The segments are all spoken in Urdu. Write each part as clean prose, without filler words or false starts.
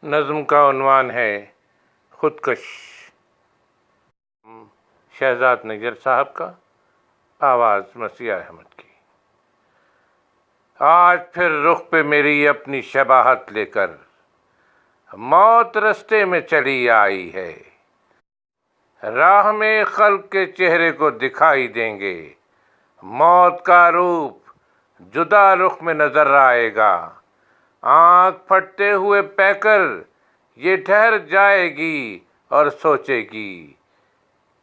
نظم کا عنوان ہے خودکش۔ شہزاد نگر صاحب کا، آواز مسیح احمد کی۔ آج پھر رخ پہ میری اپنی شباہت لے کر موت رستے میں چلی آئی ہے۔ راہ میں خلق کے چہرے کو دکھائی دیں گے، موت کا روپ جدا رخ میں نظر آئے گا۔ آنکھ پھٹتے ہوئے پیکر یہ ٹھہر جائے گی اور سوچے گی،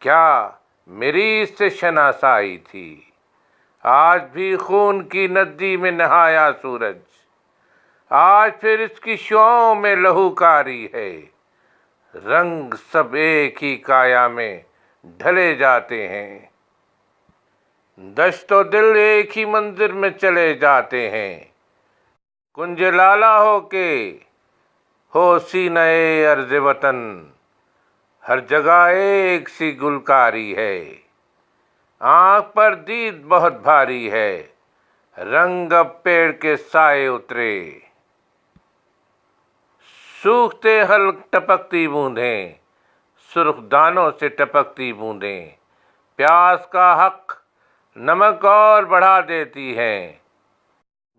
کیا میری اس سے شناسائی تھی؟ آج بھی خون کی ندی میں نہایا سورج، آج پھر اس کی شعاؤں میں لہو کاری ہے۔ رنگ سب ایک ہی کایا میں ڈھلے جاتے ہیں، دشت و دل ایک ہی منظر میں چلے جاتے ہیں۔ کنج لالا ہو کے ہو سینہ عرض وطن، ہر جگہ ایک سی گلکاری ہے۔ آنکھ پر دید بہت بھاری ہے، رنگ اب پیڑ کے سائے اترے۔ سوکھتے حلق ٹپکتی بوندیں، سرخ دانوں سے ٹپکتی بوندیں، پیاس کا حق نمک اور بڑھا دیتی ہیں۔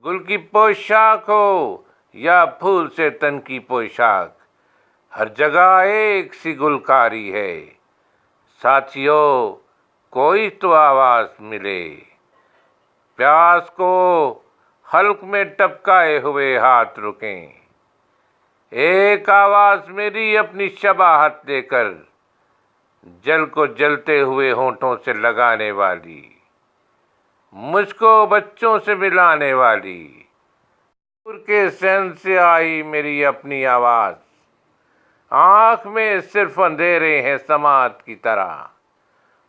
گل کی پوشاک ہو یا پھول سے تن کی پوشاک، ہر جگہ ایک سی گلکاری ہے۔ ساتھیو کوئی تو آواز ملے، پیاس کو حلق میں ٹپکائے ہوئے ہاتھ رکیں۔ ایک آواز میری اپنی شباہت لے کر، جل کو جلتے ہوئے ہونٹوں سے لگانے والی، مجھ کو بچوں سے ملانے والی۔ دور کے صحن سے آئی میری اپنی آواز، آنکھ میں صرف اندھیرے ہیں سماعت کی طرح۔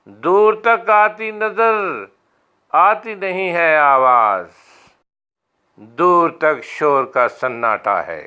دور تک آتی نظر آتی نہیں ہے آواز، دور تک شور کا سناٹا ہے۔